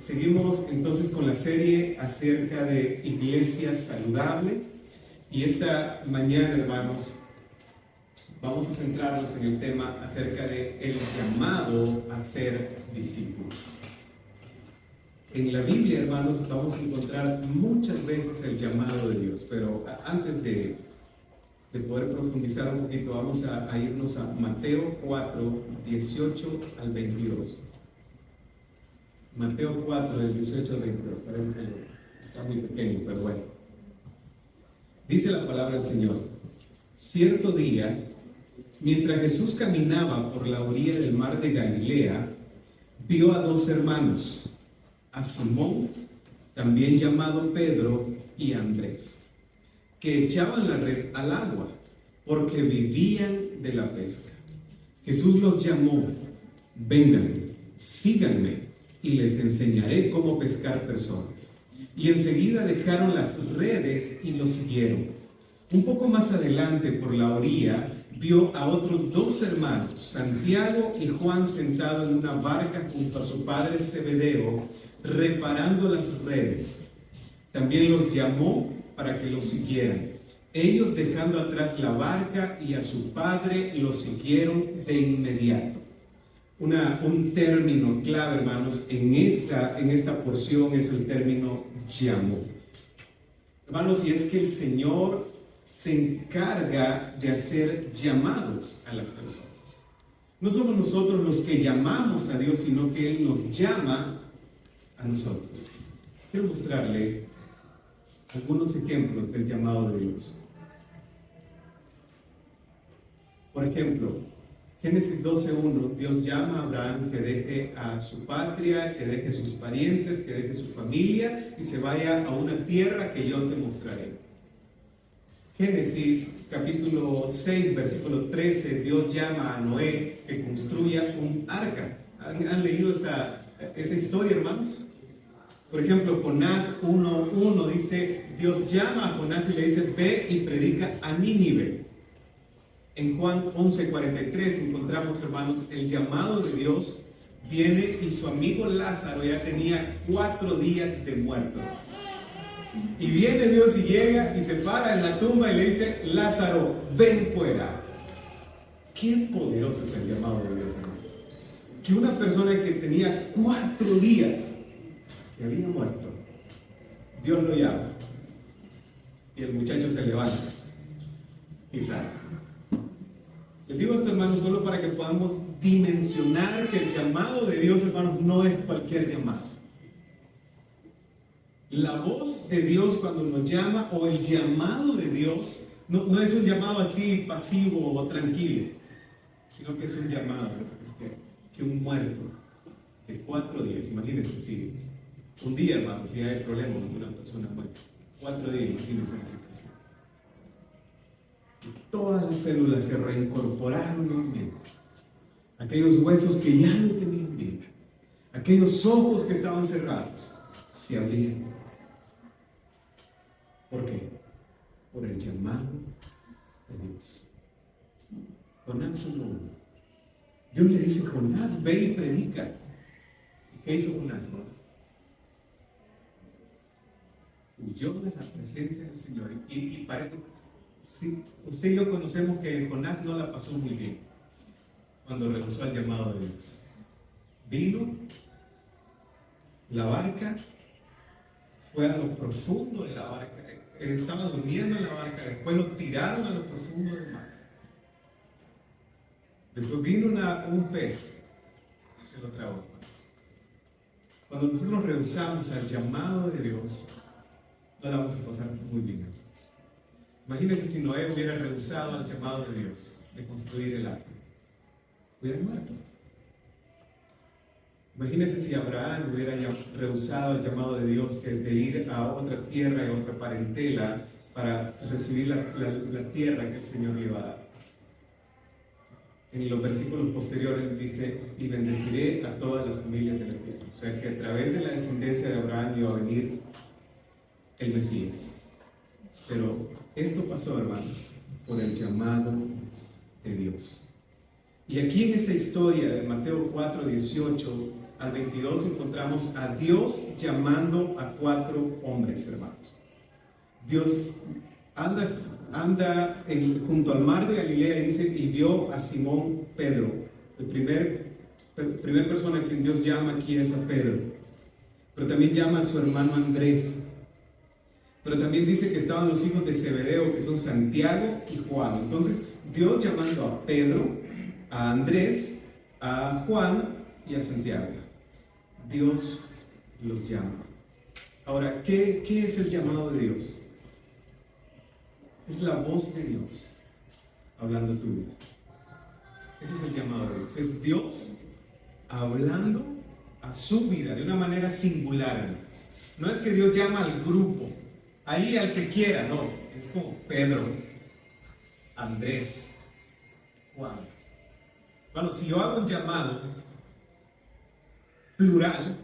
Seguimos entonces con la serie acerca de iglesia saludable y esta mañana, hermanos, vamos a centrarnos en el tema acerca de el llamado a ser discípulos. En la Biblia, hermanos, vamos a encontrar muchas veces el llamado de Dios, pero antes de poder profundizar un poquito, vamos a irnos a Mateo 4, 18 al 22. Mateo 4, del 18 al 22. Parece que está muy pequeño, pero bueno. Dice la palabra del Señor: cierto día, mientras Jesús caminaba por la orilla del mar de Galilea, vio a dos hermanos, a Simón, también llamado Pedro, y a Andrés, que echaban la red al agua, porque vivían de la pesca. Jesús los llamó: vengan, síganme, y les enseñaré cómo pescar personas. Y enseguida dejaron las redes y lo siguieron. Un poco más adelante, por la orilla, vio a otros dos hermanos, Santiago y Juan, sentados en una barca junto a su padre Zebedeo, reparando las redes. También los llamó para que lo siguieran. Ellos, dejando atrás la barca y a su padre, lo siguieron de inmediato. Un término clave, hermanos, en esta porción es el término llamó. Hermanos, y es que el Señor se encarga de hacer llamados a las personas. No somos nosotros los que llamamos a Dios, sino que Él nos llama a nosotros. Quiero mostrarle algunos ejemplos del llamado de Dios. Por ejemplo, Génesis 12:1, Dios llama a Abraham que deje a su patria, que deje sus parientes, que deje su familia y se vaya a una tierra que yo te mostraré. Génesis capítulo 6, versículo 13, Dios llama a Noé que construya un arca. ¿Han leído esa historia, hermanos? Por ejemplo, Jonás 1:1 dice, Dios llama a Jonás y le dice, ve y predica a Nínive. En Juan 11:43 encontramos, hermanos, el llamado de Dios. Viene y su amigo Lázaro ya tenía 4 días de muerto. Y viene Dios y llega y se para en la tumba y le dice, Lázaro, ven fuera. Qué poderoso es el llamado de Dios, hermano. Que una persona que tenía 4 días que había muerto, Dios lo llama. Y el muchacho se levanta y sale. Les digo esto, hermanos, solo para que podamos dimensionar que el llamado de Dios, hermanos, no es cualquier llamado. La voz de Dios cuando nos llama, o el llamado de Dios, no es un llamado así pasivo o tranquilo, sino que es un llamado, que un muerto de 4 días, imagínense, si un día, hermanos, si hay problema con una persona muerta, 4 días, imagínense la situación. Todas las células se reincorporaron nuevamente. Aquellos huesos que ya no tenían vida, aquellos ojos que estaban cerrados, se abrieron. ¿Por qué? Por el llamado de Dios. Jonás 1:1. Dios le dice, Jonás, ve y predica. ¿Y qué hizo Jonás? Huyó de la presencia del Señor. Y parece, sí, usted y yo conocemos que Jonás no la pasó muy bien cuando rehusó el llamado de Dios. Vino, la barca, fue a lo profundo de la barca, estaba durmiendo en la barca, después lo tiraron a lo profundo del mar. Después vino un pez y se lo tragó. Cuando nosotros rehusamos al llamado de Dios, no la vamos a pasar muy bien. Imagínense si Noé hubiera rehusado al llamado de Dios de construir el arca. Hubiera muerto. Imagínense si Abraham hubiera rehusado el llamado de Dios de ir a otra tierra y a otra parentela para recibir la tierra que el Señor le iba a dar. En los versículos posteriores dice, y bendeciré a todas las familias de la tierra. O sea que a través de la descendencia de Abraham iba a venir el Mesías. Pero esto pasó, hermanos, por el llamado de Dios. Y aquí en esa historia de Mateo 4:18 al 22 encontramos a Dios llamando a 4 hombres, hermanos. Dios anda junto al mar de Galilea, dice, y vio a Simón Pedro. El primer persona a quien Dios llama aquí es a Pedro. Pero también llama a su hermano Andrés. Pero también dice que estaban los hijos de Zebedeo, que son Santiago y Juan. Entonces, Dios llamando a Pedro, a Andrés, a Juan y a Santiago. Dios los llama. Ahora, ¿qué es el llamado de Dios? Es la voz de Dios hablando tu vida. Ese es el llamado de Dios. Es Dios hablando a su vida de una manera singular, hermanos. No es que Dios llama al grupo, ahí al que quiera, no. Es como Pedro, Andrés, Juan. Bueno, si yo hago un llamado plural,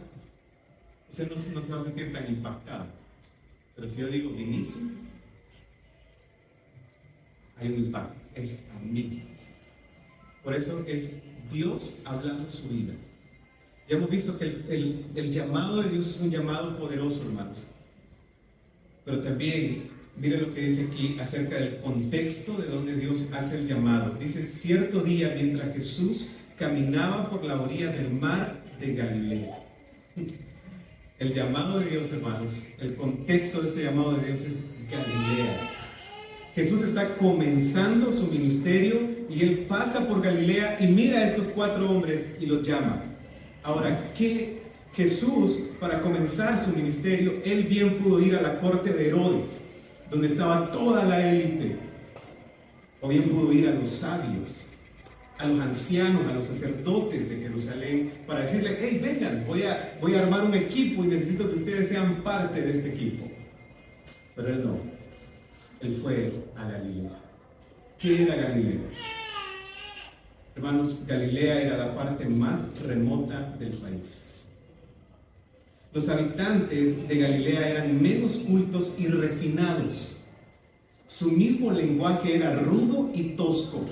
usted no se va a sentir tan impactado. Pero si yo digo Vinicio, hay un impacto, es a mí. Por eso es Dios hablando su vida. Ya hemos visto que el llamado de Dios es un llamado poderoso, hermanos. Pero también, mire lo que dice aquí acerca del contexto de donde Dios hace el llamado. Dice, cierto día, mientras Jesús caminaba por la orilla del mar de Galilea. El llamado de Dios, hermanos, el contexto de este llamado de Dios es Galilea. Jesús está comenzando su ministerio y Él pasa por Galilea y mira a estos 4 hombres y los llama. Ahora, que Jesús, para comenzar su ministerio, Él bien pudo ir a la corte de Herodes, donde estaba toda la élite. O bien pudo ir a los sabios, a los ancianos, a los sacerdotes de Jerusalén, para decirle, hey, vengan, voy a armar un equipo y necesito que ustedes sean parte de este equipo. Pero Él no. Él fue a Galilea. ¿Qué era Galilea? Hermanos, Galilea era la parte más remota del país. Los habitantes de Galilea eran menos cultos y refinados. Su mismo lenguaje era rudo y tosco.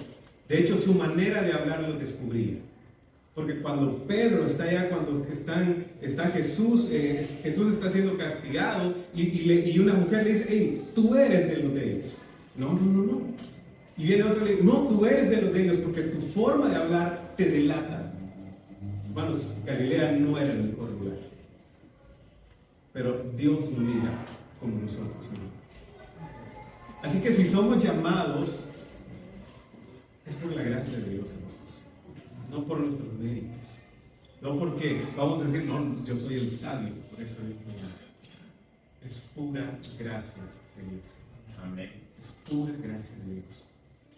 De hecho, su manera de hablar lo descubría. Porque cuando Pedro está allá, cuando está Jesús, Jesús está siendo castigado y una mujer le dice, hey, tú eres de los de ellos. No. Y viene otro y le dice, no, tú eres de los de ellos porque tu forma de hablar te delata. Hermanos, Galilea no era el mejor lugar. Pero Dios nos mira como nosotros miramos. Así que si somos llamados, es por la gracia de Dios, hermanos. No por nuestros méritos. No porque vamos a decir, no, yo soy el sabio, por eso Dios me llama. Es pura gracia de Dios. Amén. Es pura gracia de Dios.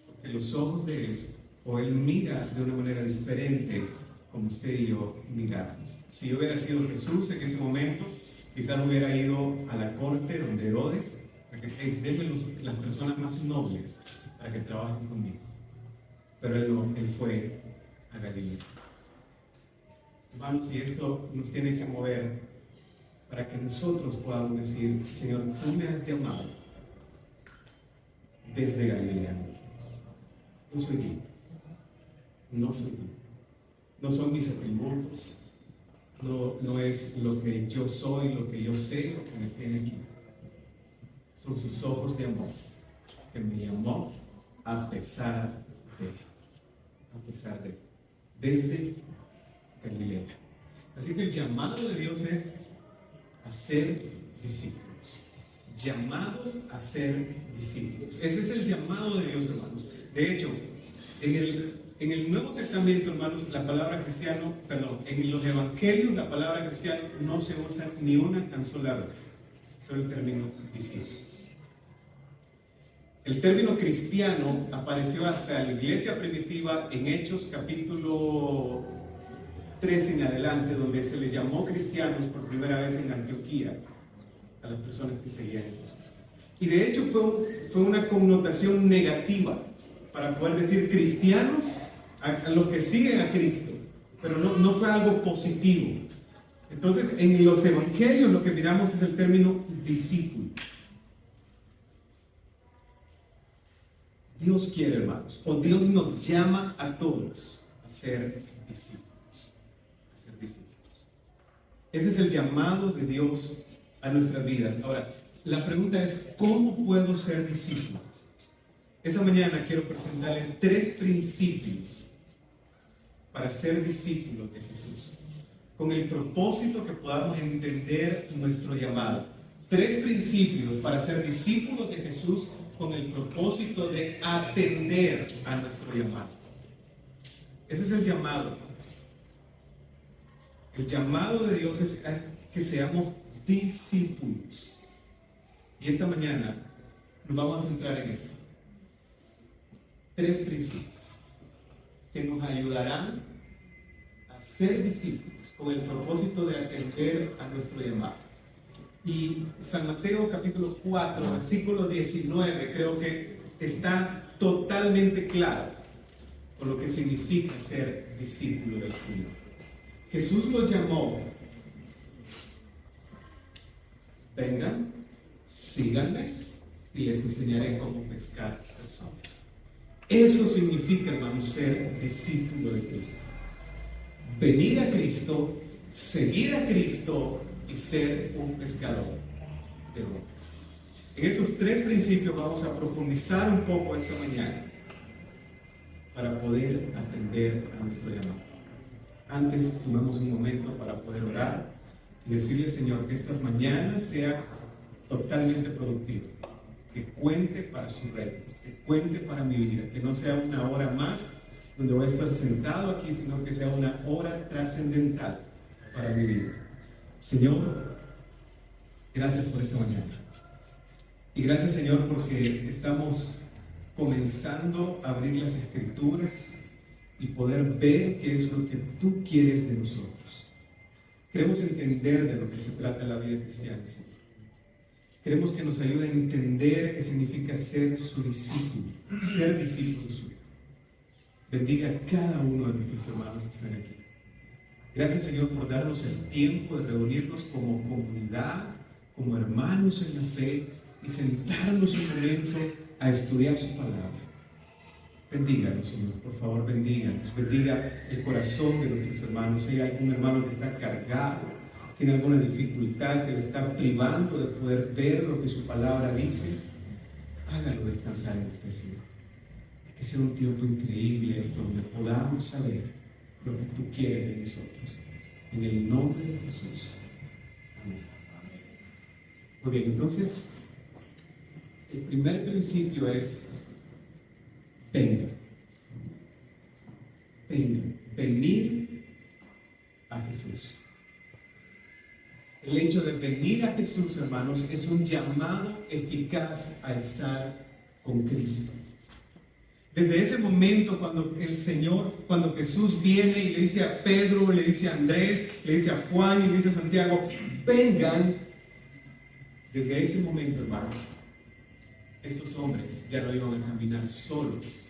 Porque los ojos de Él, o Él mira de una manera diferente como usted y yo miramos. Si yo hubiera sido Jesús en ese momento, quizás hubiera ido a la corte donde Herodes, para que denme las personas más nobles para que trabajen conmigo. Pero Él no, Él fue a Galilea. Hermanos, y esto nos tiene que mover para que nosotros podamos decir, Señor, tú me has llamado desde Galilea. No soy yo. No soy yo. No son mis atributos. No es lo que yo soy, lo que yo sé, lo que me tiene aquí. Son sus ojos de amor que me llamó a pesar de, desde Galilea. Así que el llamado de Dios es a ser discípulos. Llamados a ser discípulos. Ese es el llamado de Dios, hermanos. De hecho, en el Nuevo Testamento, hermanos, la palabra cristiano, en los evangelios la palabra cristiano no se usa ni una tan sola vez. Solo el término discípulos. El término cristiano apareció hasta la iglesia primitiva en Hechos capítulo 3 en adelante, donde se le llamó cristianos por primera vez en Antioquía a las personas que seguían a Jesús. Y de hecho fue una connotación negativa para poder decir cristianos a los que siguen a Cristo, pero no fue algo positivo. Entonces, en los evangelios lo que miramos es el término discípulo. Dios quiere, hermanos, o Dios nos llama a todos a ser discípulos. A ser discípulos. Ese es el llamado de Dios a nuestras vidas. Ahora, la pregunta es, ¿cómo puedo ser discípulo? Esa mañana quiero presentarle 3 principios para ser discípulos de Jesús, con el propósito que podamos entender nuestro llamado. 3 principios para ser discípulos de Jesús con el propósito de atender a nuestro llamado. Ese es el llamado. El llamado de Dios es que seamos discípulos. Y esta mañana nos vamos a centrar en esto. 3 principios que nos ayudarán a ser discípulos con el propósito de atender a nuestro llamado. Y San Mateo capítulo 4, versículo 19, creo que está totalmente claro con lo que significa ser discípulo del Señor. Jesús los llamó: vengan, síganme y les enseñaré cómo pescar personas. Eso significa, hermanos, ser discípulo de Cristo. Venir a Cristo, seguir a Cristo y ser un pescador de hombres. En esos 3 principios vamos a profundizar un poco esta mañana para poder atender a nuestro llamado. Antes tomemos un momento para poder orar y decirle, Señor, que esta mañana sea totalmente productiva, que cuente para su reino, que cuente para mi vida, que no sea una hora más donde voy a estar sentado aquí, sino que sea una hora trascendental para mi vida. Señor, gracias por esta mañana. Y gracias, Señor, porque estamos comenzando a abrir las Escrituras y poder ver qué es lo que tú quieres de nosotros. Queremos entender de lo que se trata la vida cristiana, Señor. Queremos que nos ayude a entender qué significa ser su discípulo, ser discípulo suyo. Bendiga a cada uno de nuestros hermanos que están aquí. Gracias, Señor, por darnos el tiempo de reunirnos como comunidad, como hermanos en la fe y sentarnos un momento a estudiar su palabra. Bendíganos, Señor, por favor, bendíganos. Bendiga el corazón de nuestros hermanos. Si hay algún hermano que está cargado, tiene alguna dificultad que le está privando de poder ver lo que su palabra dice, hágalo descansar en usted, Señor. Que sea un tiempo increíble esto, donde podamos saber lo que tú quieres de nosotros. En el nombre de Jesús. Amén. Muy bien, entonces, el primer principio es: venga. Venga. Venir a Jesús. El hecho de venir a Jesús, hermanos, es un llamado eficaz a estar con Cristo. Desde ese momento, cuando Jesús viene y le dice a Pedro, le dice a Andrés, le dice a Juan y le dice a Santiago, vengan, desde ese momento, hermanos, estos hombres ya no iban a caminar solos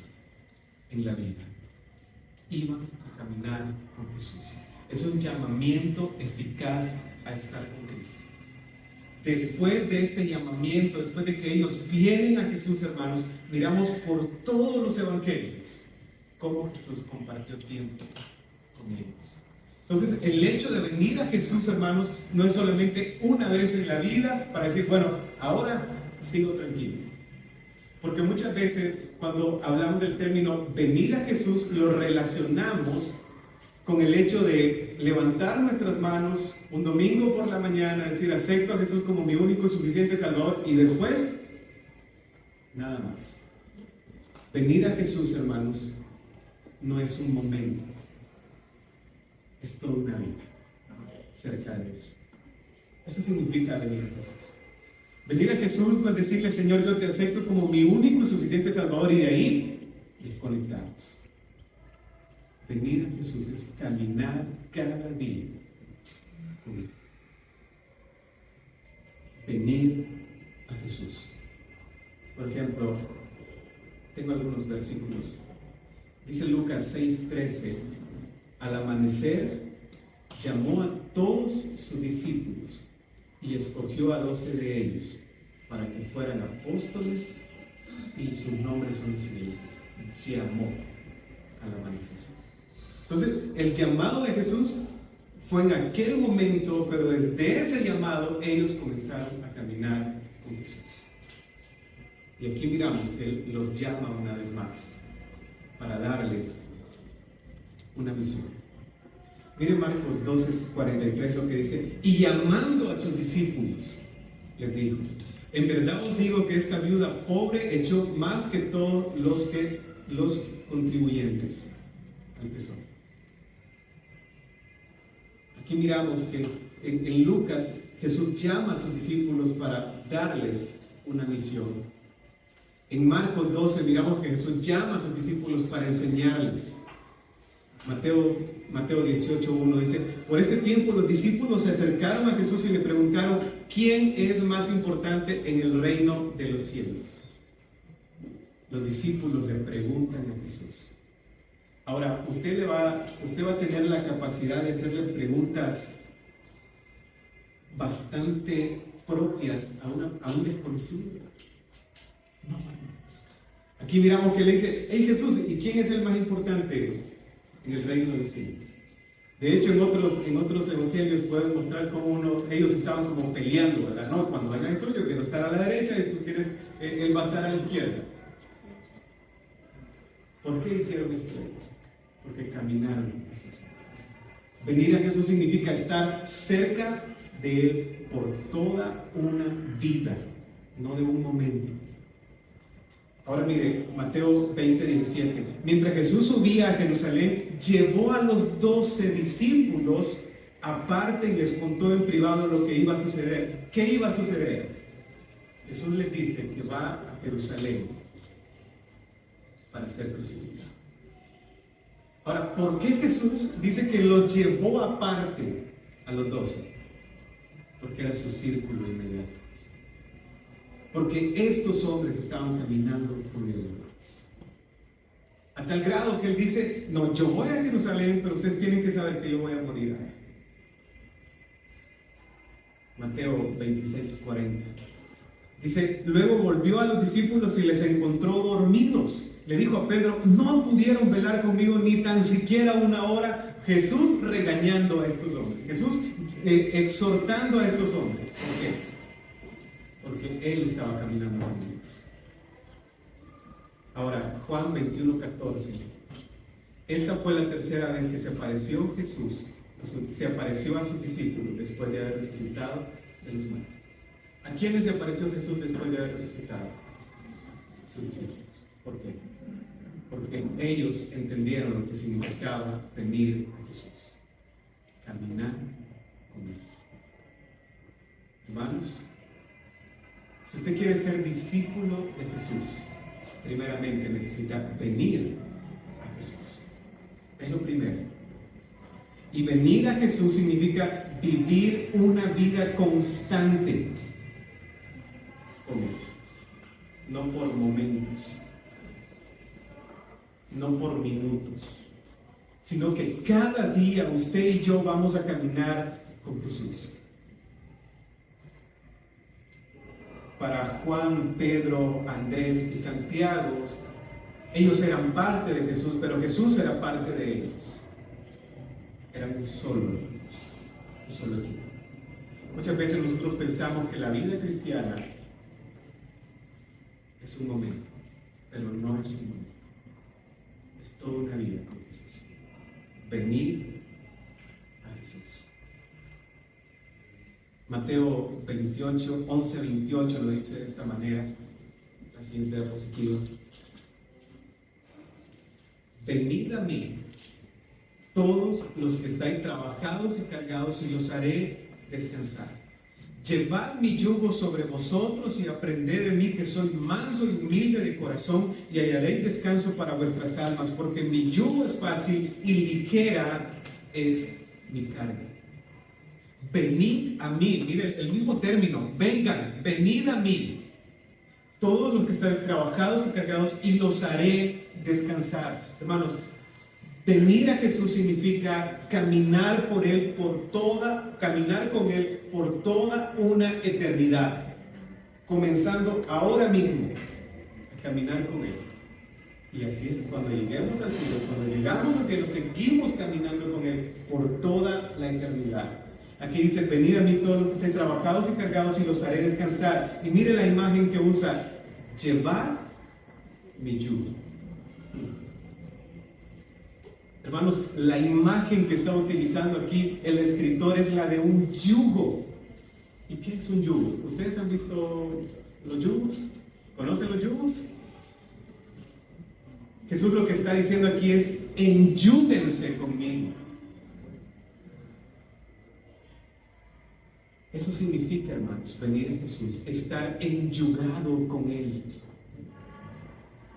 en la vida, iban a caminar con Jesús. Es un llamamiento eficaz a estar con Cristo. Después de este llamamiento, después de que ellos vienen a Jesús, hermanos, miramos por todos los evangelios cómo Jesús compartió tiempo con ellos. Entonces, el hecho de venir a Jesús, hermanos, no es solamente una vez en la vida para decir, bueno, ahora sigo tranquilo. Porque muchas veces cuando hablamos del término venir a Jesús, lo relacionamos con el hecho de levantar nuestras manos un domingo por la mañana, decir, acepto a Jesús como mi único y suficiente Salvador, y después, nada más. Venir a Jesús, hermanos, no es un momento, es toda una vida cerca de Dios. Eso significa venir a Jesús. Venir a Jesús no es decirle, Señor, yo te acepto como mi único y suficiente Salvador, y de ahí desconectarnos. Venir a Jesús es caminar cada día con Él. Venir a Jesús. Por ejemplo, tengo algunos versículos. Dice Lucas 6:13, al amanecer llamó a todos sus discípulos y escogió a 12 de ellos para que fueran apóstoles, y sus nombres son los siguientes. Llamó al amanecer. Entonces, el llamado de Jesús Fue en aquel momento, pero desde ese llamado, ellos comenzaron a caminar con Jesús. Y aquí miramos que Él los llama una vez más para darles una misión. Miren Marcos 12:43 lo que dice: y llamando a sus discípulos, les dijo: en verdad os digo que esta viuda pobre echó más que todos los contribuyentes al tesoro. Aquí miramos que en Lucas Jesús llama a sus discípulos para darles una misión. En Marcos 12 miramos que Jesús llama a sus discípulos para enseñarles. Mateo 18:1 dice: por este tiempo los discípulos se acercaron a Jesús y le preguntaron: ¿quién es más importante en el reino de los cielos? Los discípulos le preguntan a Jesús. Ahora, usted va a tener la capacidad de hacerle preguntas bastante propias a un desconocido. No, hermanos. Aquí miramos que le dice: hey Jesús, ¿y quién es el más importante en el reino de los cielos? De hecho, en otros evangelios pueden mostrar cómo ellos estaban como peleando, ¿verdad? No, cuando venga Jesús, yo quiero estar a la derecha y tú quieres, él va a estar a la izquierda. ¿Por qué hicieron esto ellos? Porque caminaron con Jesús. Venir a Jesús significa estar cerca de Él por toda una vida, no de un momento. Ahora mire, Mateo 20:17. Mientras Jesús subía a Jerusalén, llevó a los 12 discípulos aparte y les contó en privado lo que iba a suceder. ¿Qué iba a suceder? Jesús les dice que va a Jerusalén para ser crucificado. Ahora, ¿por qué Jesús dice que los llevó aparte a los 12? Porque era su círculo inmediato. Porque estos hombres estaban caminando con él. A tal grado que él dice: no, yo voy a Jerusalén, pero ustedes tienen que saber que yo voy a morir allá. Mateo 26:40. Dice: luego volvió a los discípulos y les encontró dormidos. Le dijo a Pedro: no pudieron velar conmigo ni tan siquiera una hora. Jesús regañando a estos hombres. Jesús exhortando a estos hombres. ¿Por qué? Porque Él estaba caminando con ellos. Ahora, Juan 21:14. Esta fue la tercera vez que se apareció Jesús, se apareció a sus discípulos después de haber resucitado de los muertos. ¿A quiénes se apareció Jesús después de haber resucitado? A sus discípulos. ¿Por qué? Porque ellos entendieron lo que significaba venir a Jesús, caminar con Él. Hermanos, si usted quiere ser discípulo de Jesús, primeramente necesita venir a Jesús. Es lo primero. Y venir a Jesús significa vivir una vida constante con Él. No por momentos, no por minutos, sino que cada día usted y yo vamos a caminar con Jesús. Para Juan, Pedro, Andrés y Santiago, ellos eran parte de Jesús, pero Jesús era parte de ellos. Eran un solo equipo. Muchas veces nosotros pensamos que la vida cristiana es un momento, pero no es un momento. Es toda una vida con Jesús. Venir a Jesús. Mateo 11:28 lo dice de esta manera, la siguiente diapositiva. Venid a mí, todos los que estáis trabajados y cargados, y los haré descansar. Llevad mi yugo sobre vosotros y aprended de mí, que soy manso y humilde de corazón, y hallaréis descanso para vuestras almas, porque mi yugo es fácil y ligera es mi carga. Venid a mí, miren el mismo término, vengan, venid a mí, todos los que están trabajados y cargados, y los haré descansar. Hermanos, venir a Jesús significa caminar por Él caminar con Él por toda una eternidad, comenzando ahora mismo a caminar con Él Y así es, cuando lleguemos al cielo, cuando llegamos al cielo, seguimos caminando con Él por toda la eternidad. Aquí dice, venid a mí todos los que estéis trabajados y cargados y los haré descansar. Y mire la imagen que usa, llevar mi yugo. Hermanos, la imagen que está utilizando aquí el escritor es la de un yugo. ¿Y qué es un yugo? ¿Ustedes han visto los yugos? ¿Conocen los yugos? Jesús lo que está diciendo aquí es, enyúguense conmigo. Eso significa, hermanos, venir a Jesús, estar enyugado con Él.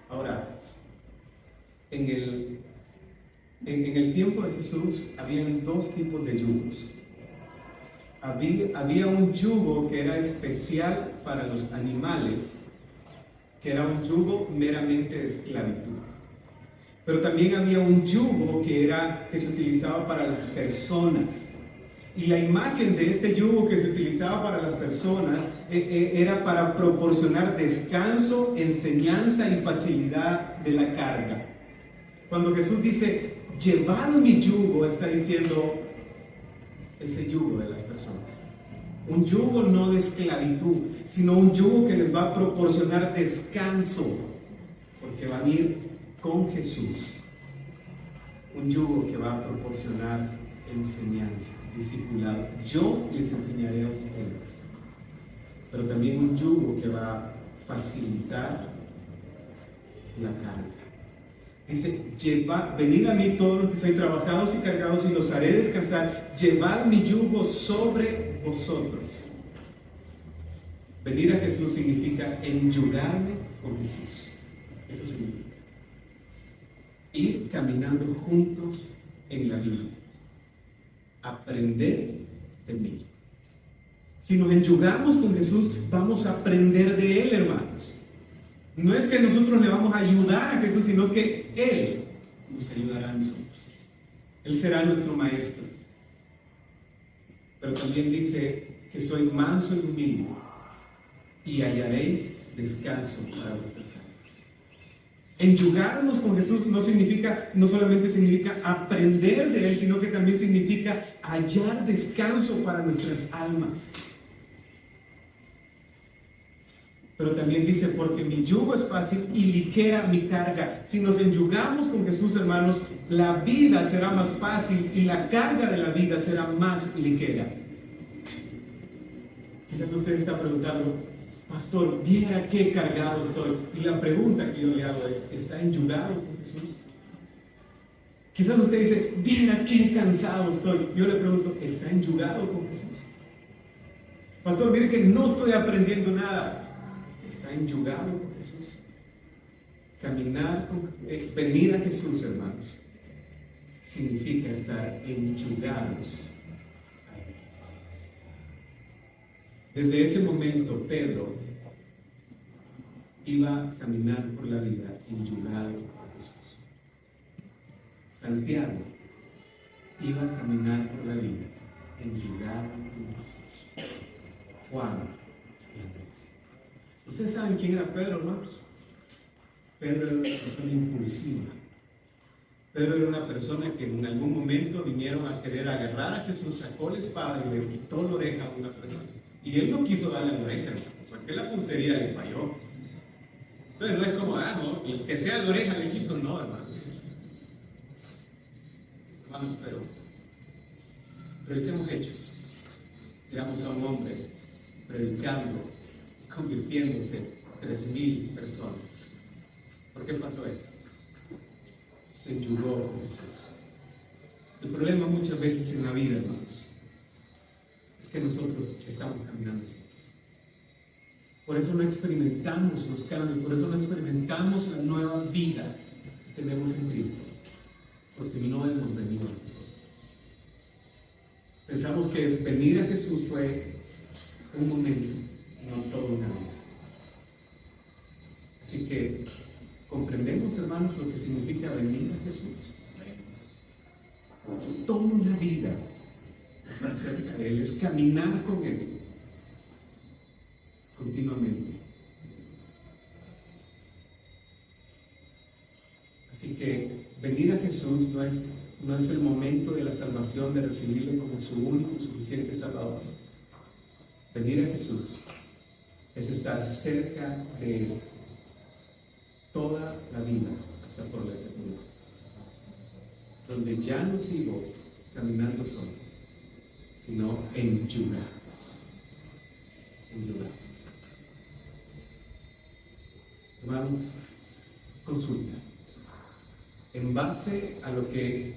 Ahora, en el tiempo de Jesús habían dos tipos de yugos. Había un yugo que era especial para los animales, que era un yugo meramente de esclavitud. Pero también había un yugo que se utilizaba para las personas. Y la imagen de este yugo que se utilizaba para las personas era para proporcionar descanso, enseñanza y facilidad de la carga. Cuando Jesús dice, llevad mi yugo, está diciendo ese yugo de las personas. Un yugo no de esclavitud, sino un yugo que les va a proporcionar descanso, porque van a ir con Jesús. Un yugo que va a proporcionar enseñanza, discipulado. Yo les enseñaré a ustedes. Pero también un yugo que va a facilitar la carga. Dice, venid a mí todos los que estáis trabajados y cargados y los haré descansar. Llevad mi yugo sobre vosotros. Venir a Jesús significa enyugarme con Jesús. Eso significa ir caminando juntos en la vida. Aprender de mí. Si nos enyugamos con Jesús, vamos a aprender de Él, hermanos. No es que nosotros le vamos a ayudar a Jesús, sino que Él nos ayudará a nosotros. Él será nuestro maestro. Pero también dice que soy manso y humilde y hallaréis descanso para vuestras almas. Enyugarnos con Jesús no solamente significa aprender de Él, sino que también significa hallar descanso para nuestras almas. Pero también dice, porque mi yugo es fácil y ligera mi carga. Si nos enyugamos con Jesús, hermanos, la vida será más fácil y la carga de la vida será más ligera. Quizás usted está preguntando, pastor, viera qué cargado estoy. Y la pregunta que yo le hago es, ¿está enyugado con Jesús? Quizás usted dice, viera qué cansado estoy. Yo le pregunto, ¿está enyugado con Jesús? Pastor, mire que no estoy aprendiendo nada. ¿Está enyugado con Jesús? Venir a Jesús, hermanos, significa estar enyugados a Él. Desde ese momento, Pedro iba a caminar por la vida enyugado a Jesús. Santiago iba a caminar por la vida enyugado a Jesús. Juan y Andrés. ¿Ustedes saben quién era Pedro, hermanos? Pedro era una persona impulsiva. Pedro era una persona que en algún momento vinieron a querer agarrar a Jesús, sacó la espada y le quitó la oreja a una persona. Y él no quiso darle la oreja, porque la puntería le falló. Entonces no es como, no, el que sea la oreja le quito, no, hermanos. Hermanos, pero revisemos Hechos. Veamos a un hombre predicando, convirtiéndose 3,000 personas. ¿Por qué pasó esto? Se enyugó con Jesús. El problema muchas veces en la vida, hermanos, es que nosotros estamos caminando solos. Por eso no experimentamos los cambios, por eso no experimentamos la nueva vida que tenemos en Cristo, porque no hemos venido a Jesús. Pensamos que venir a Jesús fue un momento, no toda una vida. Así que comprendemos, hermanos, lo que significa venir a Jesús. Es toda una vida estar cerca de Él, es caminar con Él continuamente. Así que venir a Jesús no es el momento de la salvación, de recibirlo como su único y suficiente Salvador. Venir a Jesús es estar cerca de Él toda la vida, hasta por la eternidad, donde ya no sigo caminando solo, sino enyugados. Hermanos, consulta. En base a lo que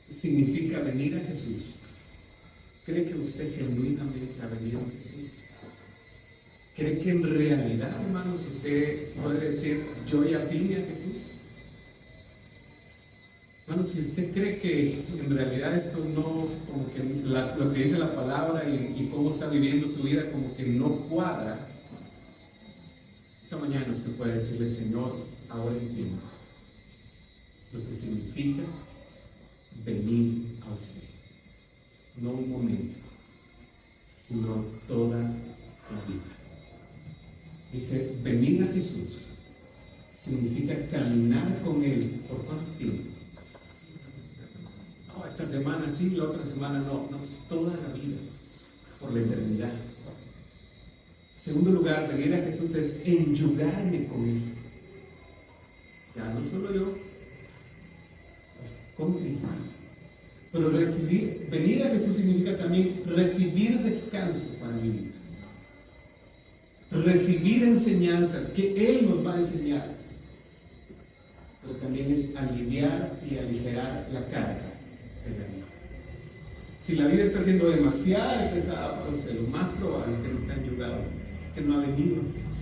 significa venir a Jesús, ¿cree que usted genuinamente ha venido a Jesús? ¿Cree que en realidad, hermanos, usted puede decir, yo ya vine a Jesús? Bueno, si usted cree que en realidad esto no, como que lo que dice la palabra y cómo está viviendo su vida como que no cuadra, esta mañana usted puede decirle, Señor, ahora entiendo lo que significa venir a usted. No un momento, sino toda la vida. Dice, venir a Jesús significa caminar con Él. ¿Por cuánto tiempo? No, esta semana sí, la otra semana no. No, es toda la vida, por la eternidad. En segundo lugar, venir a Jesús es enyugarme con Él. Ya no solo yo, pues, con Cristo. Pero venir a Jesús significa también recibir descanso para mi vida. Recibir enseñanzas que Él nos va a enseñar. Pero también es aliviar y aligerar la carga de la vida. Si la vida está siendo demasiado pesada para usted, lo más probable es que no está enyugado con Jesús, que no ha venido a Jesús.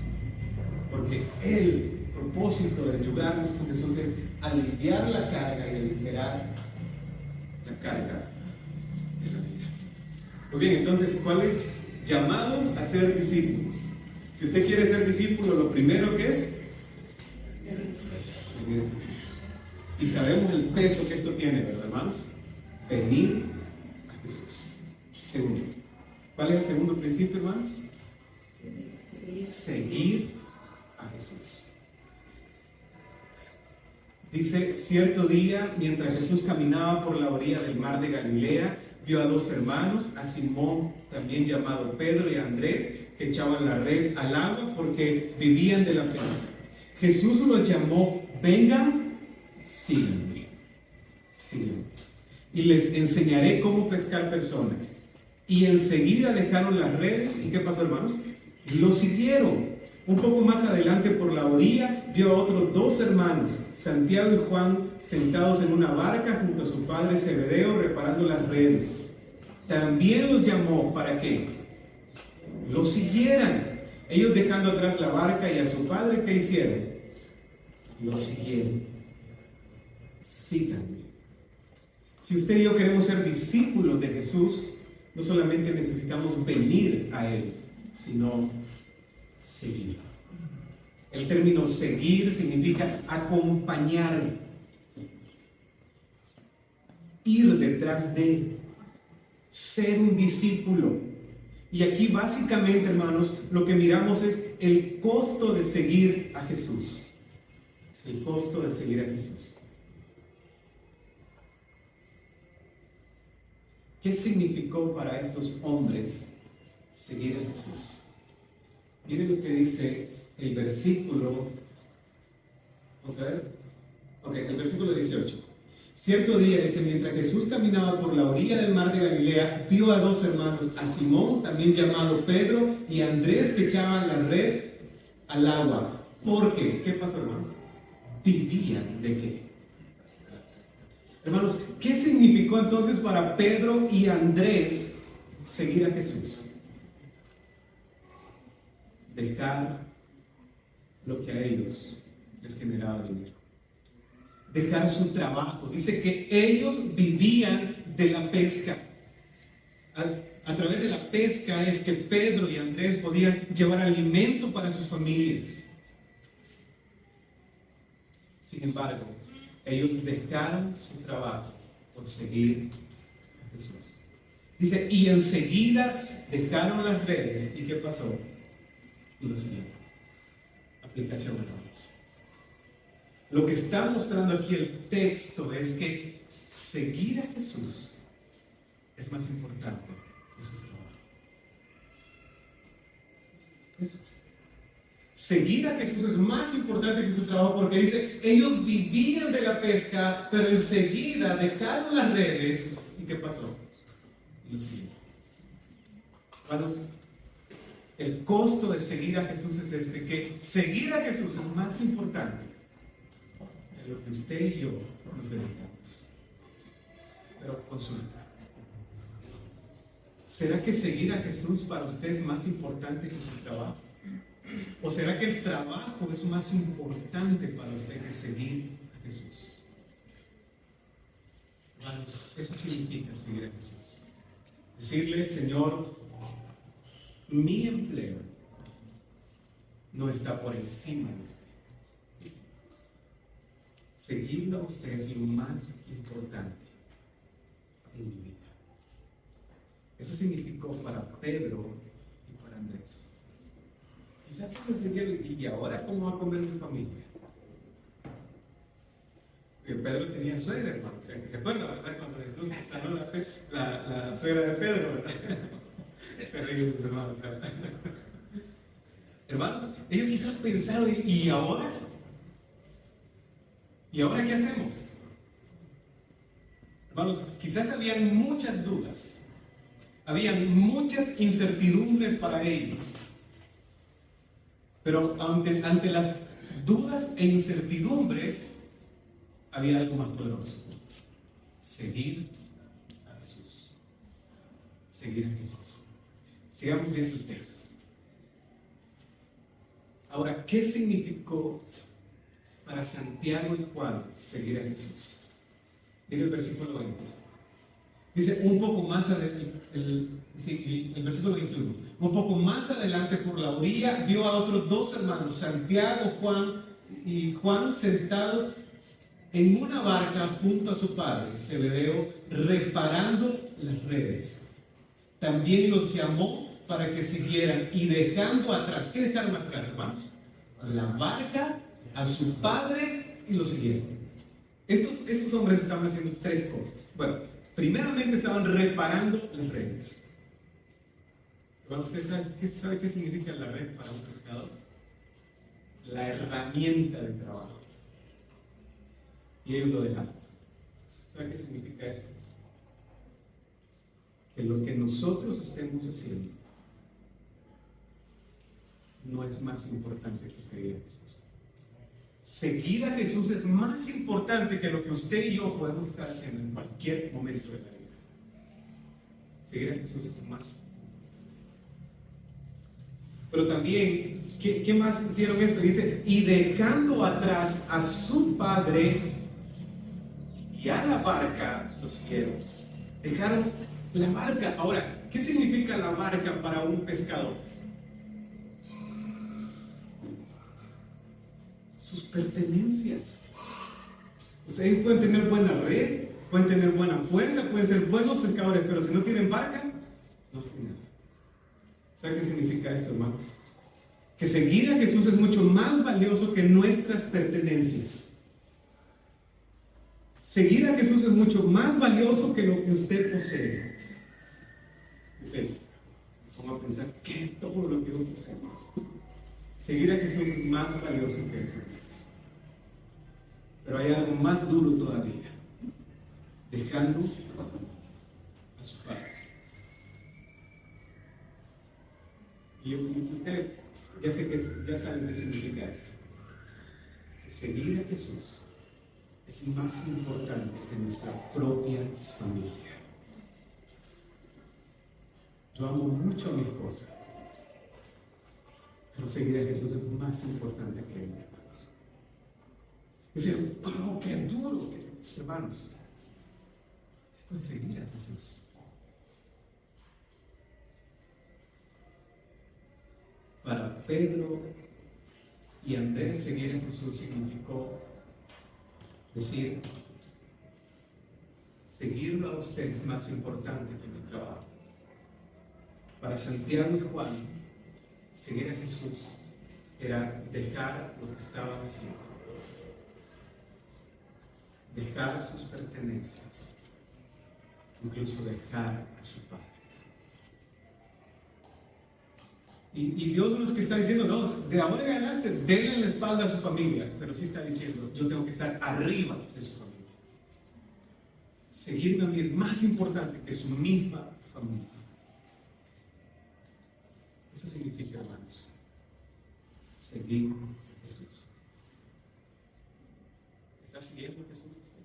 Porque el propósito de enyugarnos con Jesús es aliviar la carga y aligerar la carga de la vida. Muy bien, entonces, ¿cuáles llamados a ser discípulos? Si usted quiere ser discípulo, lo primero que es venir a Jesús. Y sabemos el peso que esto tiene, ¿verdad, hermanos? Venir a Jesús. Segundo. ¿Cuál es el segundo principio, hermanos? Seguir a Jesús. Dice, cierto día, mientras Jesús caminaba por la orilla del mar de Galilea, vio a dos hermanos, a Simón, también llamado Pedro, y a Andrés, que echaban la red al agua porque vivían de la pesca. Jesús los llamó, vengan, síganme. Y les enseñaré cómo pescar personas. Y enseguida dejaron las redes. ¿Y qué pasó, hermanos? Lo siguieron. Un poco más adelante por la orilla vio a otros dos hermanos, Santiago y Juan, sentados en una barca junto a su padre Zebedeo reparando las redes. También los llamó para que lo siguieran. Ellos dejando atrás la barca y a su padre, ¿qué hicieron? Lo siguieron. Síganme. Si usted y yo queremos ser discípulos de Jesús, no solamente necesitamos venir a Él, sino seguir. El término seguir significa acompañar, ir detrás de, ser un discípulo. Y aquí básicamente, hermanos, lo que miramos es el costo de seguir a Jesús. El costo de seguir a Jesús. ¿Qué significó para estos hombres seguir a Jesús? Miren lo que dice el versículo. Vamos a ver. El versículo 18. Cierto día, dice, mientras Jesús caminaba por la orilla del mar de Galilea, vio a dos hermanos, a Simón, también llamado Pedro, y a Andrés, que echaban la red al agua. ¿Por qué? ¿Qué pasó, hermano? ¿Vivían de qué? Hermanos, ¿qué significó entonces para Pedro y Andrés seguir a Jesús? Dejar lo que a ellos les generaba dinero. Dejar su trabajo. Dice que ellos vivían de la pesca. A través de la pesca es que Pedro y Andrés podían llevar alimento para sus familias. Sin embargo, ellos dejaron su trabajo por seguir a Jesús. Dice, y enseguida dejaron las redes. ¿Y qué pasó? Y lo siguieron. Aplicación, hermanos. Lo que está mostrando aquí el texto es que seguir a Jesús es más importante que su trabajo. Eso. Seguir a Jesús es más importante que su trabajo, porque dice, ellos vivían de la pesca, pero enseguida dejaron las redes. ¿Y qué pasó? Y lo siguieron. Hermanos, el costo de seguir a Jesús es este, que seguir a Jesús es más importante de lo que usted y yo nos dedicamos. Pero consulta. ¿Será que seguir a Jesús para usted es más importante que su trabajo? ¿O será que el trabajo es más importante para usted que seguir a Jesús? Hermanos, eso significa seguir a Jesús. Decirle, Señor, mi empleo no está por encima de usted. Seguirlo a usted es lo más importante en mi vida. Eso significó para Pedro y para Andrés. Quizás se lo siguieron, ¿y ahora cómo va a comer mi familia? Porque Pedro tenía suegra, hermano. ¿Se acuerdan, verdad? Cuando Jesús sanó la suegra de Pedro, ¿verdad? Se ríen los hermanos. Hermanos, ellos quizás pensaron, ¿y ahora? ¿Y ahora qué hacemos? Hermanos, quizás habían muchas dudas, habían muchas incertidumbres para ellos. Pero ante las dudas e incertidumbres, había algo más poderoso. Seguir a Jesús. Seguir a Jesús. Sigamos viendo el texto. Ahora, ¿qué significó para Santiago y Juan seguir a Jesús? Mira el versículo 20. Dice, un poco más adelante, el versículo 21. Un poco más adelante por la orilla vio a otros dos hermanos, Santiago y Juan, sentados en una barca junto a su padre, Zebedeo, reparando las redes. También los llamó para que siguieran y dejando atrás, ¿qué dejaron atrás, hermanos? La barca, a su padre y lo siguieron. Estos hombres estaban haciendo tres cosas. Bueno, primeramente estaban reparando las redes. Bueno, ¿usted sabe qué significa la red para un pescador? La herramienta de trabajo. Y ellos lo dejaron. ¿Sabe qué significa esto? Que lo que nosotros estemos haciendo no es más importante que seguir a Jesús. Seguir a Jesús es más importante que lo que usted y yo podemos estar haciendo en cualquier momento de la vida. Seguir a Jesús es más. Pero también, ¿qué más hicieron esto? Dice, y dejando atrás a su padre y a la barca, los siguieron. Dejaron la barca. Ahora, ¿qué significa la barca para un pescador? Sus pertenencias. Ustedes pueden tener buena red, pueden tener buena fuerza, pueden ser buenos pescadores, pero si no tienen barca, no hacen nada. ¿Sabe qué significa esto, hermanos? Que seguir a Jesús es mucho más valioso que nuestras pertenencias. Seguir a Jesús es mucho más valioso que lo que usted posee. Ustedes van a pensar, ¿qué es todo lo que yo poseo? Seguir a Jesús es más valioso que eso. Pero hay algo más duro todavía. Dejando a su padre. Y ustedes ya saben qué significa esto. Que seguir a Jesús es más importante que nuestra propia familia. Yo amo mucho a mi esposa, pero seguir a Jesús es más importante que él, hermanos. Dicen, oh, qué duro, hermanos. Esto es seguir a Jesús. Para Pedro y Andrés, seguir a Jesús significó decir, seguirlo a usted es más importante que mi trabajo. Para Santiago y Juan, seguir a Jesús era dejar lo que estaban haciendo dejar sus pertenencias, incluso dejar a su padre. Y Dios no es que está diciendo, no, de ahora en adelante, denle la espalda a su familia, pero sí está diciendo, yo tengo que estar arriba de su familia. Seguirme a mí es más importante que su misma familia. Eso significa, hermanos, seguir a Jesús. ¿Está siguiendo a Jesús usted?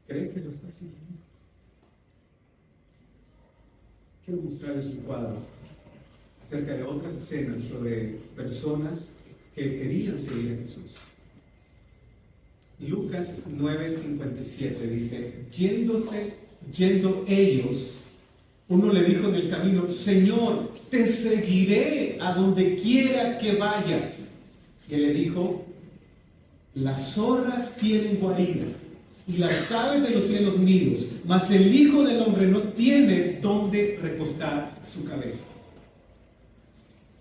¿Cree que lo está siguiendo? Quiero mostrarles un cuadro acerca de otras escenas sobre personas que querían seguir a Jesús. Lucas 9:57 dice, yendo ellos, uno le dijo en el camino, Señor, te seguiré a donde quiera que vayas. Y él le dijo, las zorras tienen guaridas y las aves de los cielos nidos, mas el Hijo del Hombre no tiene donde recostar su cabeza.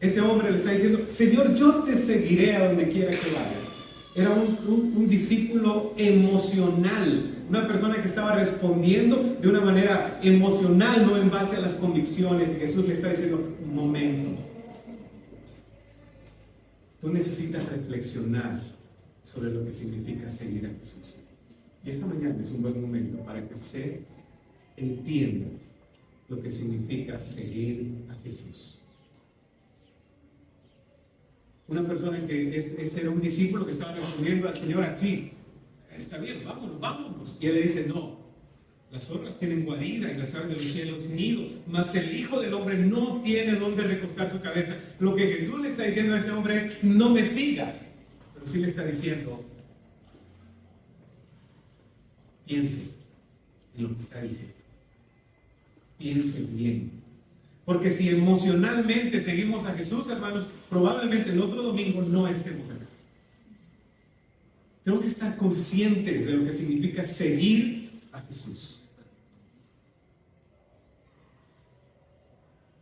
Este hombre le está diciendo, Señor, yo te seguiré a donde quiera que vayas. Era un discípulo emocional, una persona que estaba respondiendo de una manera emocional, no en base a las convicciones. Y Jesús le está diciendo, un momento, tú necesitas reflexionar sobre lo que significa seguir a Jesús. Y esta mañana es un buen momento para que usted entienda lo que significa seguir a Jesús. Una persona que ese era un discípulo que estaba respondiendo al Señor así, está bien, vámonos. Y él le dice, no, las zorras tienen guarida y las aves de los cielos nido, mas el Hijo del Hombre no tiene donde recostar su cabeza. Lo que Jesús le está diciendo a este hombre es, no me sigas. Pero sí le está diciendo, piense en lo que está diciendo. Piense bien. Porque si emocionalmente seguimos a Jesús, hermanos, probablemente el otro domingo no estemos acá. Tengo que estar conscientes de lo que significa seguir a Jesús.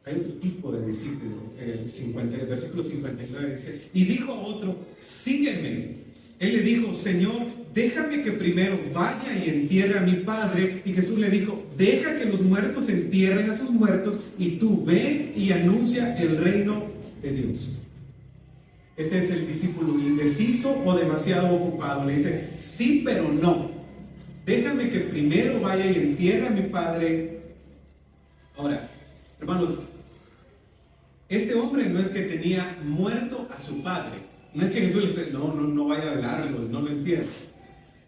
Hay otro tipo de discípulo, el versículo 59 dice, y dijo a otro, sígueme. Él le dijo, Señor, déjame que primero vaya y entierre a mi padre. Y Jesús le dijo, deja que los muertos entierren a sus muertos y tú ve y anuncia el reino de Dios. Este es el discípulo indeciso o demasiado ocupado. Le dice, sí, pero no. Déjame que primero vaya y entierre a mi padre. Ahora, hermanos, este hombre no es que tenía muerto a su padre. No es que Jesús le dice, no vaya a hablarlo, no lo entierre.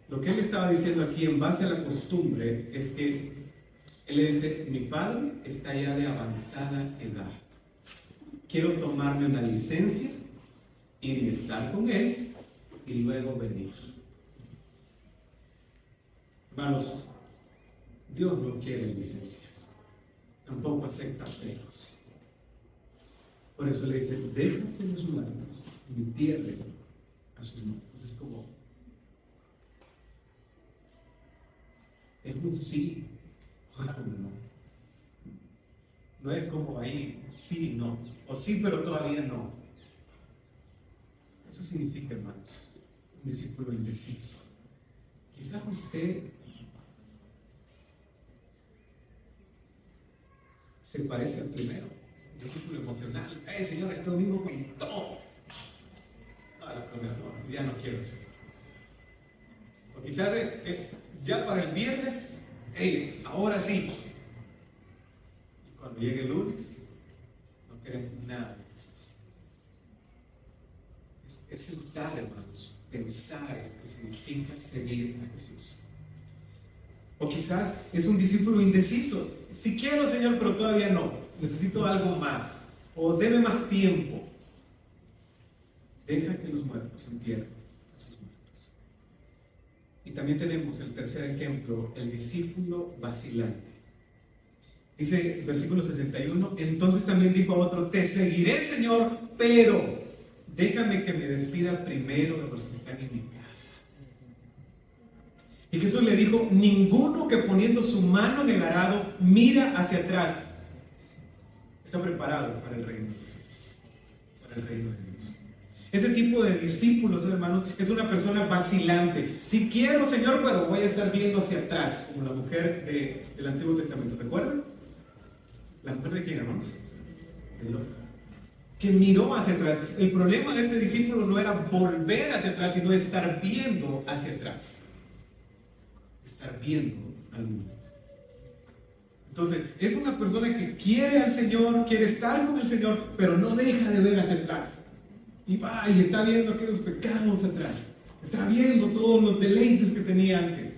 Lo que él estaba diciendo aquí en base a la costumbre es que él le dice, mi padre está ya de avanzada edad. Quiero tomarme una licencia, ir y estar con él y luego venir. Hermanos, Dios no quiere licencias, tampoco acepta peros. Por eso le dice, déjate los muertos, entierren a sus muertos. Es como, es un sí o es un no. No es como ahí, sí, no, o sí, pero todavía no. Eso significa, hermanos, un discípulo indeciso. Quizás usted se parece al primero, un discípulo emocional. Señor, este domingo con todo. No, ya no quiero eso. O quizás ya para el viernes, ahora sí. Y cuando llegue el lunes, no queremos nada de Jesús. Es sentar, hermanos, pensar en lo que significa seguir a Jesús. O quizás es un discípulo indeciso. Si quiero, Señor, pero todavía no. Necesito algo más. O deme más tiempo. Deja que los muertos entierren a sus muertos. Y también tenemos el tercer ejemplo, el discípulo vacilante. Dice, versículo 61, entonces también dijo a otro, te seguiré, Señor, pero déjame que me despida primero de los que están en mi casa. Y Jesús le dijo, ninguno que poniendo su mano en el arado mira hacia atrás está preparado para el reino de los cielos, para el reino de Dios. Ese tipo de discípulos, hermanos, es una persona vacilante. Si quiero, Señor, pero voy a estar viendo hacia atrás, como la mujer del Antiguo Testamento. ¿Recuerdan? ¿La mujer de quién, hermanos? De Lot, que miró hacia atrás. El problema de este discípulo no era volver hacia atrás, sino estar viendo hacia atrás. Estar viendo al mundo. Entonces, es una persona que quiere al Señor, quiere estar con el Señor, pero no deja de ver hacia atrás. Y va y está viendo aquellos pecados atrás. Está viendo todos los deleites que tenía antes.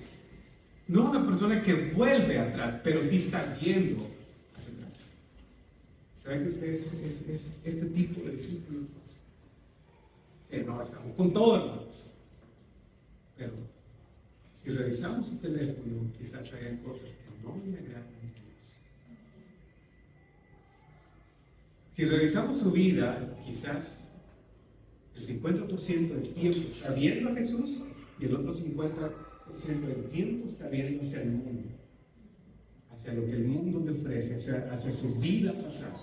No una persona que vuelve atrás, pero sí está viendo hacia atrás. ¿Será que usted es este tipo de discípulos? No, estamos con todo, hermanos. Pero si revisamos su teléfono, quizás hayan cosas que no le agradan a Dios. Si revisamos su vida, quizás el 50% del tiempo está viendo a Jesús y el otro 50% del tiempo está viendo hacia el mundo, hacia lo que el mundo le ofrece, hacia su vida pasada.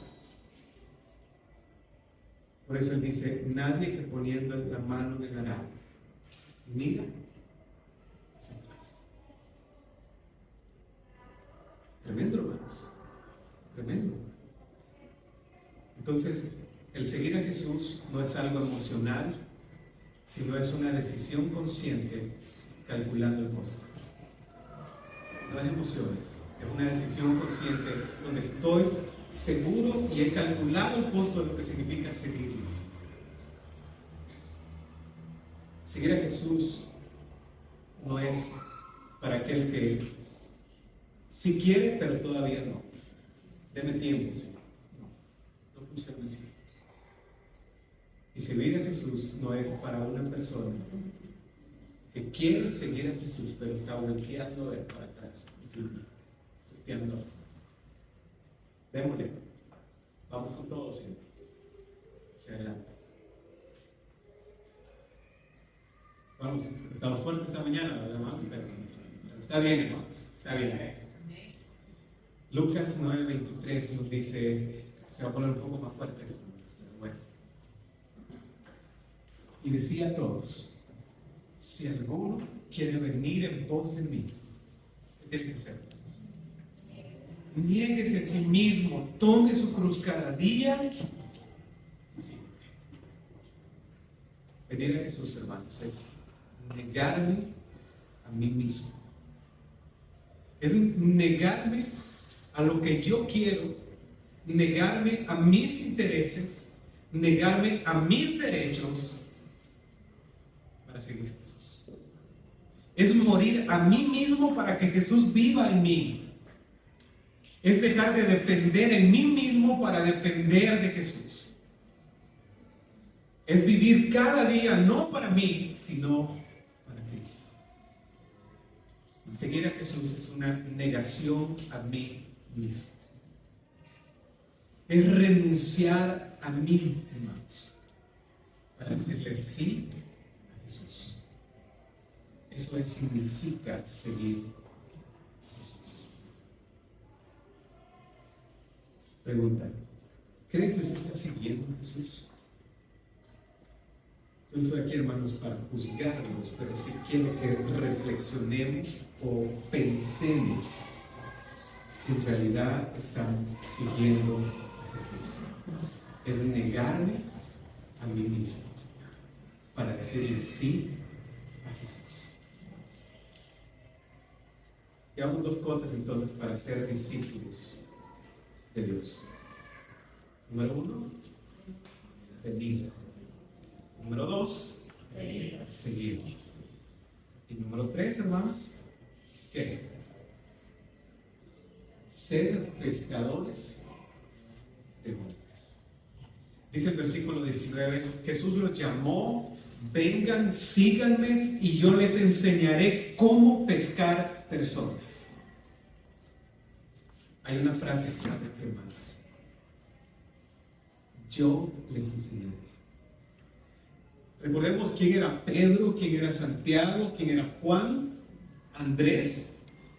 Por eso él dice, nadie que poniendo la mano en el arado mira hacia atrás. Tremendo, hermanos, tremendo. Entonces, el seguir a Jesús no es algo emocional, sino es una decisión consciente calculando el costo. No es emociones, es una decisión consciente donde estoy seguro y he calculado el costo de lo que significa seguirlo. Seguir a Jesús no es para aquel que sí quiere, pero todavía no. Deme tiempo, Señor. No funciona así. Y seguir a Jesús no es para una persona que quiere seguir a Jesús, pero está volteando para atrás, volteando. Démosle. Vamos con todo, Señor. Hacia adelante. Vamos, estamos fuertes esta mañana, hermanos. Está bien, hermanos. Está bien. Lucas 9:23 nos dice, se va a poner un poco más fuerte, pero bueno. Y decía a todos, si alguno quiere venir en pos de mí, ¿qué tiene que hacer? Niéguese a sí mismo, tome su cruz cada día. Sí. Venir a Jesús, hermanos, es negarme a mí mismo. Es negarme a lo que yo quiero, negarme a mis intereses, negarme a mis derechos para seguir a Jesús. Es morir a mí mismo para que Jesús viva en mí. Es dejar de depender en mí mismo para depender de Jesús. Es vivir cada día no para mí, sino para Cristo. Seguir a Jesús es una negación a mí mismo. Es renunciar a mí, hermanos, para decirle sí a Jesús. Eso significa seguir a Jesús. Pregunta, ¿cree que usted está siguiendo a Jesús? Yo no estoy aquí, hermanos, para juzgarlos, pero sí quiero que reflexionemos o pensemos si en realidad estamos siguiendo a Jesús. Es negarme a mí mismo para decirle sí a Jesús. Llevamos dos cosas entonces para ser discípulos de Dios. Número 1, venir. Número 2, seguir. Y número 3, hermanos, ¿qué? Ser pescadores de hombres. Dice el versículo 19, Jesús los llamó, vengan, síganme y yo les enseñaré cómo pescar personas. Hay una frase clave aquí, hermanos. Yo les enseñaré. Recordemos quién era Pedro, quién era Santiago, quién era Juan, Andrés.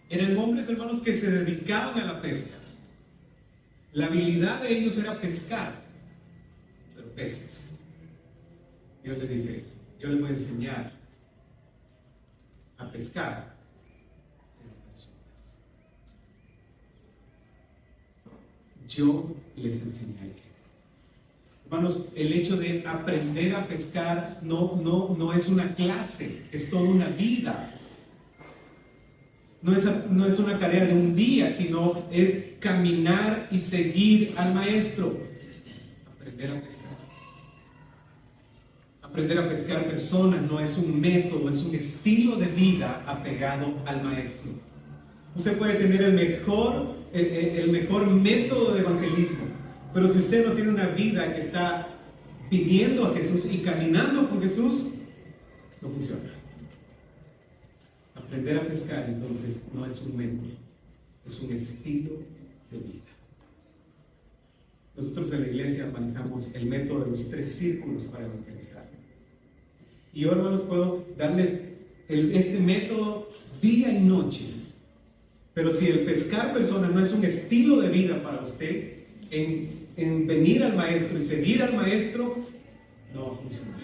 Eran hombres, hermanos, que se dedicaban a la pesca. La habilidad de ellos era pescar, pero peces. Dios le dice, yo les voy a enseñar a pescar personas. Yo les enseñaré. Hermanos, el hecho de aprender a pescar no es una clase, es toda una vida. No es una tarea de un día, sino es caminar y seguir al maestro. Aprender a pescar. Aprender a pescar personas no es un método, es un estilo de vida apegado al maestro. Usted puede tener el mejor método de evangelismo, pero si usted no tiene una vida que está pidiendo a Jesús y caminando con Jesús, no funciona. Aprender a pescar, entonces, no es un método, es un estilo de vida. Nosotros en la iglesia manejamos el método de los 3 círculos para evangelizar. Y ahora, hermanos, puedo darles este método día y noche. Pero si el pescar personas no es un estilo de vida para usted, en venir al maestro y seguir al maestro, no va a funcionar.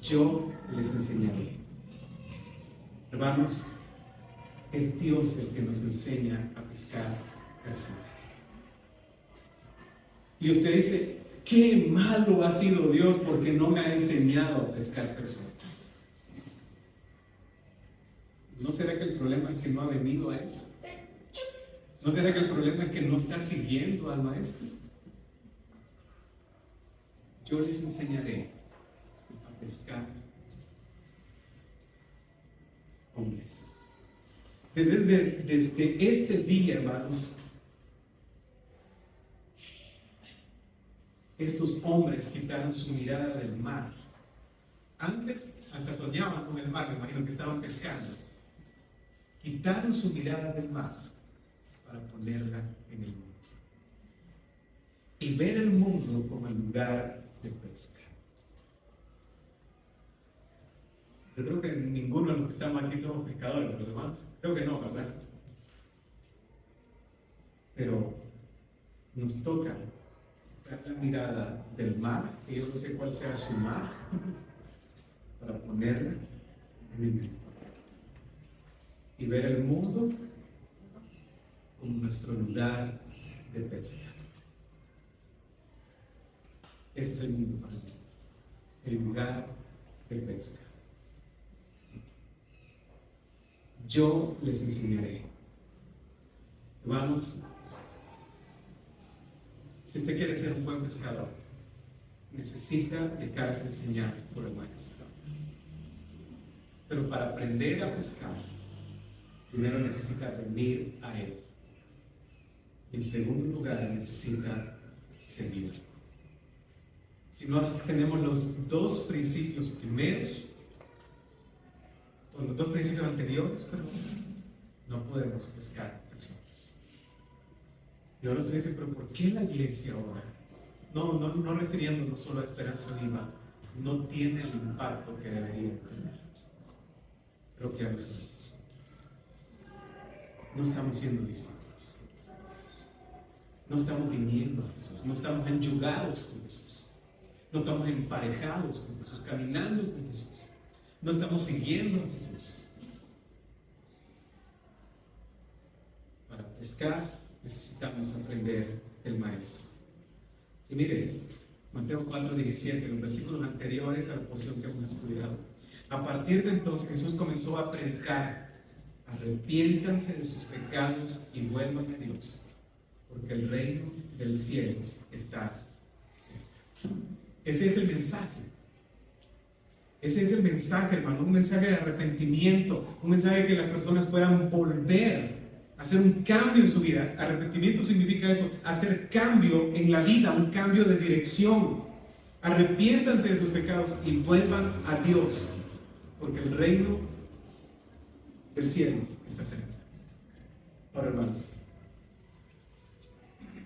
Yo les enseñaré. Hermanos, es Dios el que nos enseña a pescar personas. Y usted dice, qué malo ha sido Dios porque no me ha enseñado a pescar personas. ¿No será que el problema es que no ha venido a eso? ¿No será que el problema es que no está siguiendo al maestro? Yo les enseñaré a pescar hombres. Desde este día, hermanos, estos hombres quitaron su mirada del mar. Antes hasta soñaban con el mar, me imagino que estaban pescando. Quitaron su mirada del mar para ponerla en el mundo. Y ver el mundo como el lugar de pesca. Yo creo que ninguno de los que estamos aquí somos pescadores, los hermanos. Creo que no, ¿verdad? Pero nos toca dar la mirada del mar, que yo no sé cuál sea su mar, para ponerla en el mundo. Y ver el mundo como nuestro lugar de pesca. Ese es el mundo para nosotros, el lugar de pesca. Yo les enseñaré. Hermanos, si usted quiere ser un buen pescador, necesita dejarse enseñar por el maestro. Pero para aprender a pescar, primero necesita venir a Él. En segundo lugar, necesita seguir. Si no tenemos los 2 principios primeros, o los 2 principios anteriores, pero no podemos pescar personas. Y ahora se dice, pero ¿por qué la iglesia ahora? No refiriéndonos solo a Esperanza Viva, no tiene el impacto que debería tener. Creo que ya lo sabemos. No estamos siendo discípulos. No estamos viniendo a Jesús. No estamos enyugados con Jesús. No estamos emparejados con Jesús, caminando con Jesús. No estamos siguiendo a Jesús. Para pescar necesitamos aprender del Maestro. Y mire, Mateo 4:17, los versículos anteriores a la porción que hemos estudiado. A partir de entonces Jesús comenzó a predicar: arrepiéntanse de sus pecados y vuelvan a Dios, porque el reino de los cielos está cerca. Ese es el mensaje. Ese es el mensaje, hermano, un mensaje de arrepentimiento, un mensaje de que las personas puedan volver a hacer un cambio en su vida. Arrepentimiento significa eso, hacer cambio en la vida, un cambio de dirección. Arrepiéntanse de sus pecados y vuelvan a Dios, porque el reino del cielo está cerca. Ahora, hermanos,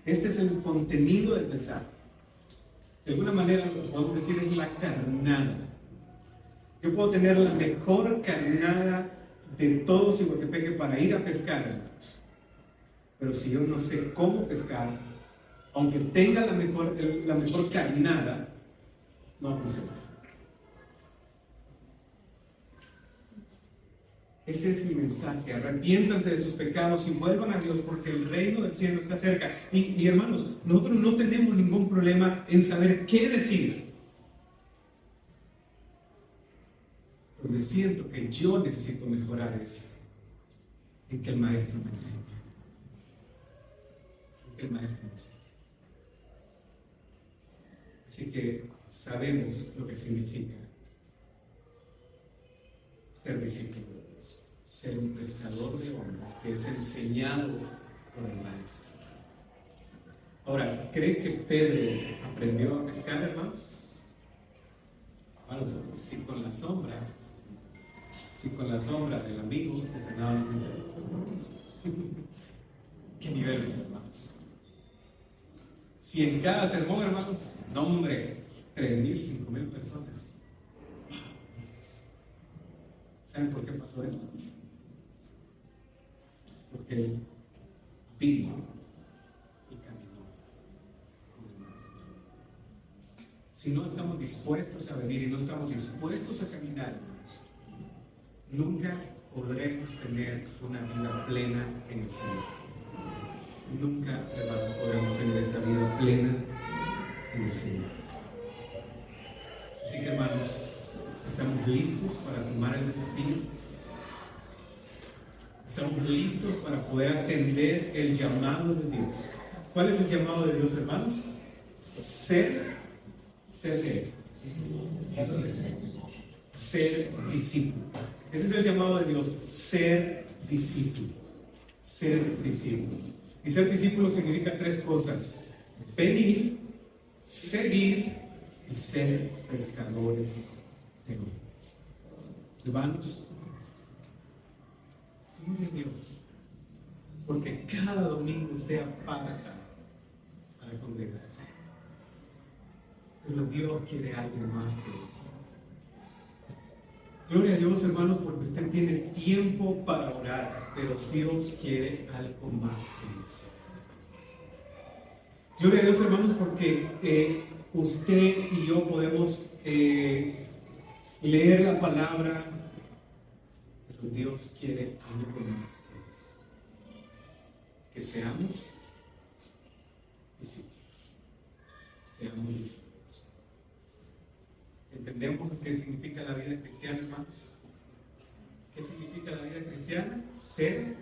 este es el contenido del mensaje. De alguna manera, lo que podemos decir es la carnada. Yo puedo tener la mejor carnada de todo Cihuatepeque para ir a pescar, hermanos. Pero si yo no sé cómo pescar, aunque tenga la mejor carnada, no va a funcionar. Ese es el mensaje. Arrepiéntanse de sus pecados y vuelvan a Dios, porque el reino del cielo está cerca. Y hermanos, nosotros no tenemos ningún problema en saber qué decir. Donde siento que yo necesito mejorar es en que el maestro me enseñe. En que el maestro me enseñe. Así que sabemos lo que significa ser discípulo de Dios, ser un pescador de hombres que es enseñado por el maestro. Ahora, ¿creen que Pedro aprendió a pescar, hermanos? Hermanos, si con la sombra del amigo se sanaban los enfermos. ¿Qué nivel, hermanos? Si en cada sermón, hermanos, nombre 3,000, 5,000 personas. ¿Saben por qué pasó esto? Porque él vino y caminó con el maestro. Si no estamos dispuestos a venir y no estamos dispuestos a caminar, hermanos, nunca podremos tener una vida plena en el Señor. Nunca, hermanos, podremos tener esa vida plena en el Señor. Así que, hermanos, ¿estamos listos para tomar el desafío? ¿Estamos listos para poder atender el llamado de Dios? ¿Cuál es el llamado de Dios, hermanos? Ser qué? Discípulos. Ser discípulos. Ese es el llamado de Dios, ser discípulos. Ser discípulos. Y ser discípulo significa 3 cosas: venir, seguir y ser pescadores de hombres. Hermanos, gloria a Dios, porque cada domingo usted aparta para congregarse. Pero Dios quiere algo más que esto. Gloria a Dios, hermanos, porque usted tiene tiempo para orar, pero Dios quiere algo más que eso. Gloria a Dios, hermanos, porque usted y yo podemos leer la palabra, pero Dios quiere algo más que esto. Que seamos discípulos. Seamos discípulos. ¿Entendemos lo que significa la vida cristiana, hermanos? ¿Qué significa la vida cristiana? Ser